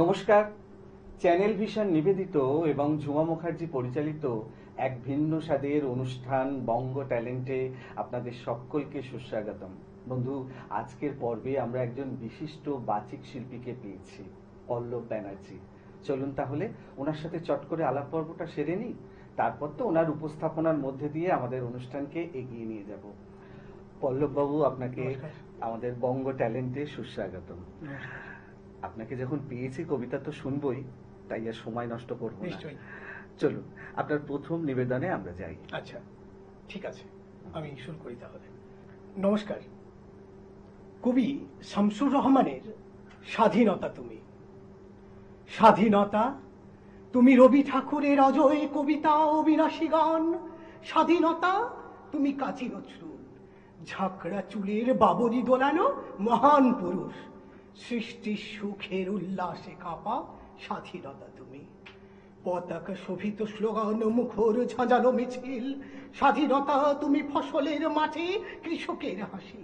নমস্কার। Channel vision নিবেদিত এবং ঝুমা মুখার্জি পরিচালিত এক ভিন্ন স্বাদের অনুষ্ঠান বঙ্গ ট্যালেন্টে আপনাদের সকলকে সুস্বাগতম। বন্ধু, আজকের পর্বে আমরা একজন বিশিষ্ট বাচিক শিল্পীকে পেয়েছি, পল্লব ব্যানার্জি। চলুন তাহলে ওনার সাথে চট করে আলাপ পর্বটা সেরে নিই, তারপর তো ওনার উপস্থাপনার মধ্যে দিয়ে আমাদের অনুষ্ঠানকে এগিয়ে নিয়ে যাব। পল্লববাবু, আপনাকে আমাদের বঙ্গ ট্যালেন্টে সুস্বাগতম। আপনাকে যখন পেয়েছি, কবিতা তো শুনবই, তাই আর সময় নষ্ট করব না। চলুন আপনার প্রথম নিবেদনে আমরা যাই। আচ্ছা, ঠিক আছে, আমি শুরু করি তাহলে। নমস্কার। কবি শামসুর রহমানের স্বাধীনতা তুমি। স্বাধীনতা তুমি রবি ঠাকুরের অজয় কবিতা, অবিনাশী গান। স্বাধীনতা তুমি কাজী নজরুল, ঝাঁকড়া চুলের বাবরি দোলানো মহান পুরুষ। সৃষ্টির সুখের উল্লাসে কাঁপা স্বাধীনতা তুমি। পতাকা শোভিত স্লোগান, মুখর ঝাঁঝালো মিছিল। স্বাধীনতা তুমি ফসলের মাঠে কৃষকের হাসি।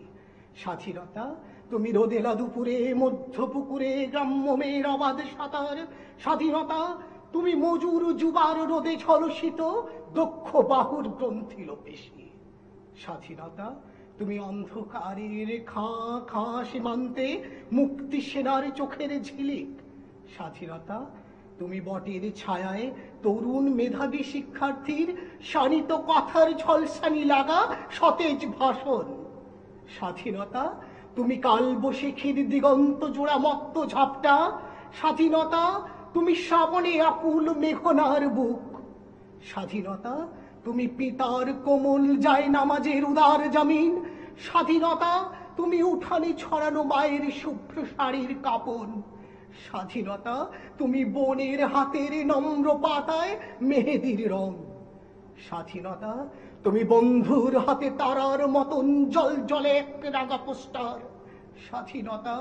স্বাধীনতা তুমি রোদেলা দুপুরে মধ্য পুকুরে গ্রাম্য মেয়ের অবাধ সাঁতার। স্বাধীনতা তুমি মজুর যুবার রোদে ঝলসিত দক্ষ বাহুর গ্রন্থিল পেশি। স্বাধীনতা তুমি অন্ধকারের খাঁ খাঁ সীমান্তে মুক্তি সেনার চোখের ঝিলিক। স্বাধীনতা তুমি বটের ছায়ায় তরুণ মেধাবী শিক্ষার্থীর শানিত কথার ঝলসানি লাগা সতেজ ভাষণ। স্বাধীনতা তুমি কালবৈশাখীর দিগন্ত জোড়া মত্ত ঝাপটা। স্বাধীনতা তুমি শ্রাবণে আকুল মেঘনার বুক। স্বাধীনতা তুমি পিতার কোমল যায় নামাজের উদার জামিন। স্বাধীনতা তুমি উঠানে ছড়ানো মায়ের শুভ্র শাড়ির কাপন। স্বাধীনতা তুমি বনের হাতের নম্র পাতায় মেহেদির রং। স্বাধীনতা তুমি বন্ধুর হাতে তারার মতন জল জলে এক রাঙা পোস্টার। স্বাধীনতা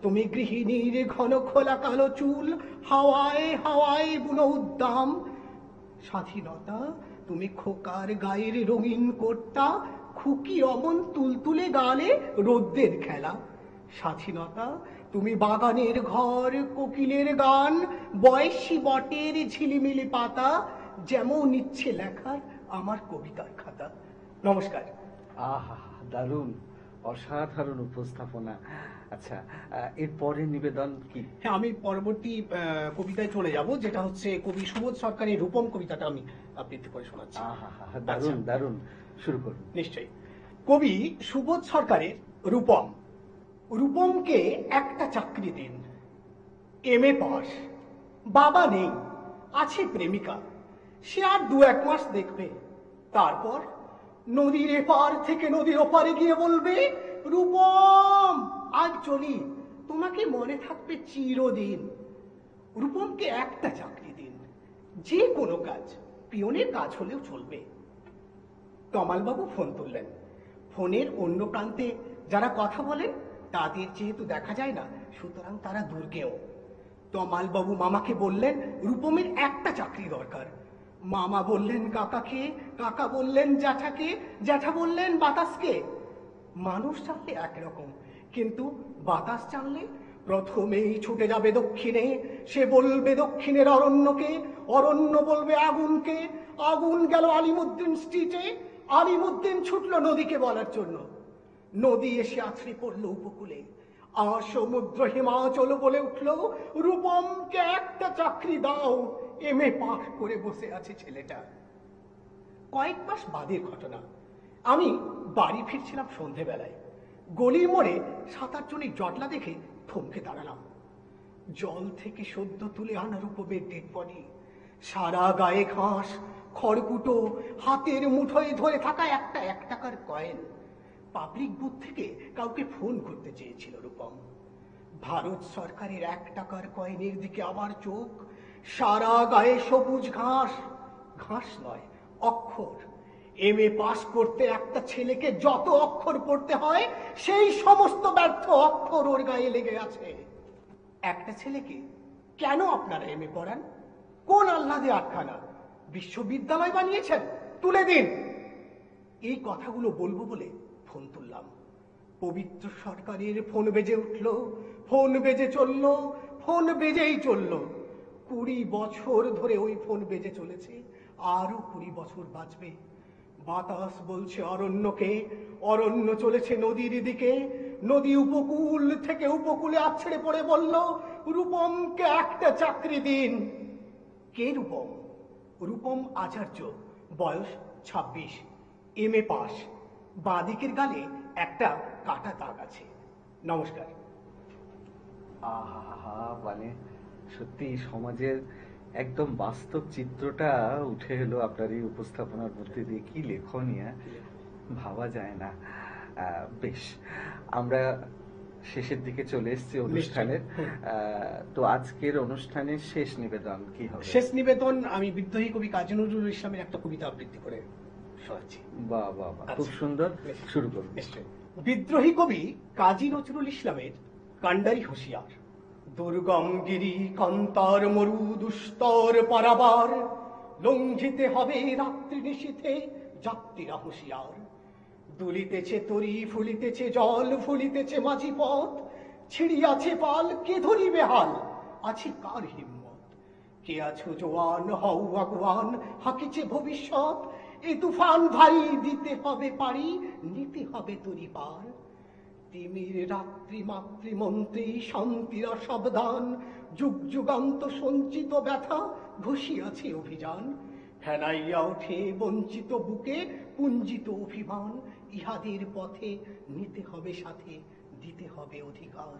তুমি গৃহিণীর ঘন খোলা কালো চুল, হাওয়ায় হাওয়ায় বুনো উদ্দাম। স্বাধীনতা তুমি খোকার গায়ের রঙিন কোটটা, খুকি অমন তুলতুলে গালে রোদ্দের খেলা। স্বাধীনতা তুমি বাগানের ঘর, কোকিলের গান, বয়সী বটের ঝিলিমিলি পাতা, যেমন ইচ্ছে লেখার আমার কবিতার খাতা। নমস্কার। আহা, দারুণ, অসাধারণ উপস্থাপনা। আচ্ছা, এর পরের নিবেদন কি? হ্যাঁ, আমি পরবর্তী কবিতায় চলে যাব, যেটা হচ্ছে কবি সুবোধ সরকারের রূপম কবিতাটা আমি আবৃত্তি করে শোনাচ্ছি। দারুণ দারুণ, শুরু করুন। নিশ্চয়ই। কবি সুবোধ সরকারের রূপম। রূপমকে একটা চাকরি দিন, এমএ পাস, বাবা নেই, আছে প্রেমিকা। সে আর 2-1 মাস দেখবে, তারপর নদীর এপার থেকে নদীর ওপারে গিয়ে বলবে, রূপম আজ চলি, তোমাকে মনে থাকবে চিরদিন। রূপমকে একটা চাকরি দিন, যে কোনো কাজ, পিয়নের কাজ হলেও চলবে। তমালবাবু ফোন তুললেন। ফোনের অন্য প্রান্তে যারা কথা বলেন তাদের যেহেতু দেখা যায় না, সুতরাং তারা দুর্গেও। তমালবাবু মামাকে বললেন রূপমের একটা চাকরি দরকার। মামা বললেন কাকাকে, কাকা বললেন জ্যাঠাকে, জ্যাঠা বললেন বাতাসকে। মানুষ চাইলে একরকম, কিন্তু বাতাস চাইলে প্রথমেই ছুটে যাবে দক্ষিণে। সে বলবে দক্ষিণের অরণ্যকে, অরণ্য বলবে আগুনকে, আগুন গেল আলিমুদ্দিন স্ট্রিটে, আলিমুদ্দিন ছুটলো নদীকে বলার জন্য। নদী এসে আছড়ে পড়লো উপকূলে, আর সমুদ্র হিমাচল বলে উঠলো, রূপমকে একটা চাকরি দাও, এমএ পাস করে বসে আছে ছেলেটা। কয়েক মাস বাদের ঘটনা। আমি বাড়ি ফিরছিলাম সন্ধেবেলায়। গলির মোড়ে 7-8 জনের জটলা দেখে থমকে দাঁড়ালাম। জল থেকে সদ্য তুলে আনা রূপমের ডেড বডি, সারা গায়ে ঘাস, খড়কুটো, হাতের মুঠোয় ধরে থাকা একটা 1 টাকার কয়েন। পাবলিক বুথ থেকে কাউকে ফোন করতে চেয়েছিল রূপম। ভারত সরকারের 1 টাকার কয়েনের দিকে আমার চোখ। সারা গায়ে সবুজ ঘাস, ঘাস নয় অক্ষর। এমএ পাস করতে একটা ছেলেকে যত অক্ষর পড়তে হয়, সেই সমস্ত ব্যর্থ অক্ষর ওর গায়ে লেগে আছে। একটা ছেলেকে কেন আপনারা এমএ পড়ান? কোন আহ্লাদে আটখানা? বিশ্ববিদ্যালয় বানিয়েছেন? তুলে দিন। এই কথাগুলো বলবো বলে ফোন তুললাম। পবিত্র সরকারের ফোন বেজে উঠল, ফোন বেজে চলল, ফোন বেজেই চলল। 20 বছর ধরে ওই ফোন বেজে চলেছে, আরো 20 বছর বাজবে। বাতাস বলছে অরণ্যকে, অরণ্য চলেছে নদীর দিকে। নদী উপকূল থেকে উপকূলে আছড়ে পড়ে বলল, রূপমকে একটা চাকরি দিন। কে রূপম? রূপম আচার্য, বয়স 26, MA পাস। বাঁদিকের গালে একটা কাটা দাগ আছে। নমস্কার। আহা, মানে সত্যি সমাজের একদম বাস্তব চিত্রটা উঠে এলো আপনার এই উপস্থাপনার মধ্যে দিয়ে। কি লেখনীয়, ভাবা যায় না। বেশ, আমরা শেষের দিকে চলে এসেছি অনুষ্ঠানের। তো আজকের অনুষ্ঠানের শেষ নিবেদন কি হবে? শেষ নিবেদন আমি বিদ্রোহী কবি কাজী নজরুল ইসলামের একটা কবিতা আবৃত্তি করে শোনাচ্ছি। বাহ বাহ বাহ, খুব সুন্দর, শুরু করুন। নিশ্চয়ই। বিদ্রোহী কবি কাজী নজরুল ইসলামের কান্ডারি হুঁশিয়ার। দুর্গম গিরি কান্তার মরু দুস্তর পারাবার, লঙ্ঘিতে হবে রাত্রি নিশীথে যাত্রীরা হুঁশিয়ার। দুলিতেছে তরি, ফুলিতেছে জল, ফুলিতেছে মাঝি পথ, ছিড়িয়াছে পাল, কে ধরিবে হাল, আছে কার হিম্মত? কে আছো জোয়ান, হও আগুয়ান, হাকিছে ভবিষ্যৎ। এ তুফান ভাই দিতে হবে পারি, নিতে হবে তরি পার। তিমির রাত্রি মাতৃমন্ত্রী শান্তিরা সাবধান, যুগ যুগান্ত সঞ্চিত ব্যথা ঘষিয়াছে অভিযান। ফেনাইয়া ওঠে বঞ্চিত বুকে পুঞ্জিত অভিমান, ইহাদের পথে নিতে হবে সাথে, দিতে হবে অধিকার।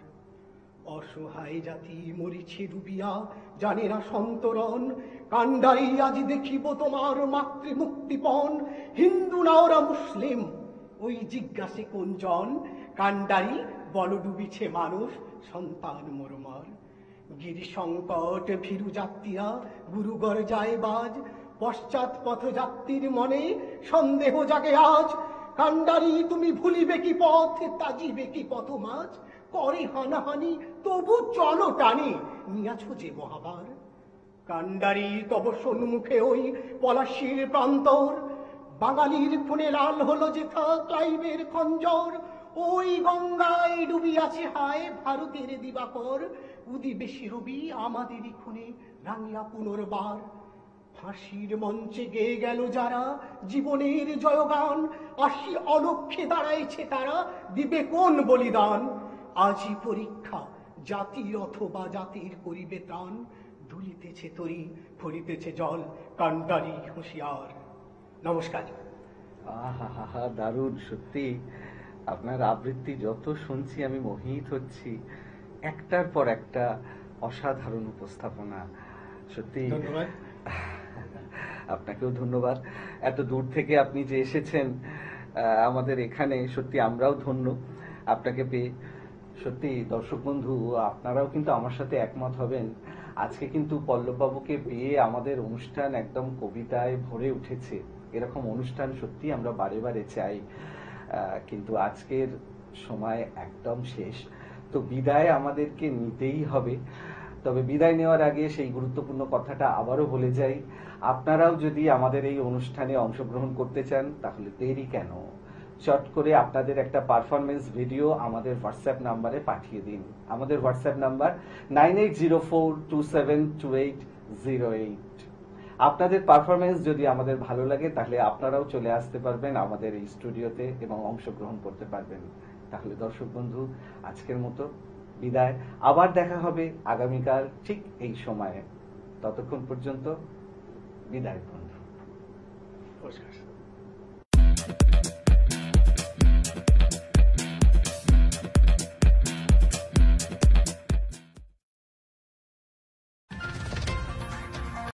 অসহায় জাতি মরিছে ডুবিয়া, জানে না সন্তরণ। কান্ডারি আজ দেখিব তোমার মাতৃমুক্তিপণ। হিন্দু না ওরা মুসলিম, ওই জিজ্ঞাসে কোন জন? কান্ডারি বল ডুবিছে মানুষ, সন্তান মরমার। গিরি সংকট ভীরু যাত্রীরা গুরুগর যায় বাজ, পশ্চাৎ পথযাত্রীর মনে সন্দেহ জাগে আজ। কান্ডারি তুমি ভুলিবে কি পথ, তাজিবে কি পথ মাঝ? করে হানাহানি তবু চলো টানি, নিয়াছ যে মহাবার। কান্ডারি তব সম্মুখে ওই পলাশির প্রান্তর, বাঙালির খুনে লাল হলো যেথা ক্লাইভের খঞ্জর। ওই গঙ্গায় ডুবিয়াছে হায় ভারতের দিবাকর, উদিবেশী রবি আমাদেরই খুনে রাঙিয়া পুনর্বার। ফাঁসির মঞ্চে গেয়ে গেল যারা জীবনের জয়গান, আসি অলক্ষ্যে দাঁড়াইছে তারা, দিবে কোন বলিদান? আজি পরীক্ষা জাতির অথবা জাতির করিবে ত্রাণ। দুলিতেছে তরি, ফুলিতেছে জল, কান্ডারি হুঁশিয়ার। নমস্কার। আহা, দারুণ সত্যি। আপনার আবৃত্তি যত শুনছি আমি মোহিত হচ্ছি, একটার পর একটা অসাধারণ উপস্থাপনা। সত্যি ধন্যবাদ। আপনাকেও ধন্যবাদ। এত দূর থেকে আপনি যে এসেছেন আমাদের এখানে, সত্যি আমরাও ধন্য আপনাকে পেয়ে। সত্যি দর্শক বন্ধু, আপনারাও কিন্তু আমার সাথে একমত হবেন। আজকে কিন্তু পল্লববাবুকে পেয়ে আমাদের অনুষ্ঠান একদম কবিতায় ভরে উঠেছে। এরকম অনুষ্ঠান সত্যি আমরা বারে বারে চাই, কিন্তু আজকের সময় একদম শেষ। তো বিদায় আমাদেরকে নিতেই হবে। তবে বিদায় নেওয়ার আগে সেই গুরুত্বপূর্ণ কথাটা আবারও বলে যাই, আপনারাও যদি আমাদের এই অনুষ্ঠানে অংশগ্রহণ করতে চান তাহলে দেরি কেন, চট করে আপনাদের একটা পারফরমেন্স ভিডিও আমাদের হোয়াটসঅ্যাপ নাম্বারে পাঠিয়ে দিন। আমাদের হোয়াটসঅ্যাপ নাম্বার 9804272808। আপনাদের পারফরমেন্স যদি আমাদের ভালো লাগে তাহলে আপনারাও চলে আসতে পারবেন আমাদের এই স্টুডিওতে এবং অংশগ্রহণ করতে পারবেন। তাহলে দর্শক বন্ধু, আজকের মতো বিদায়। আবার দেখা হবে আগামীকাল ঠিক এই সময়ে। ততক্ষণ পর্যন্ত বিদায় বন্ধু। নমস্কার।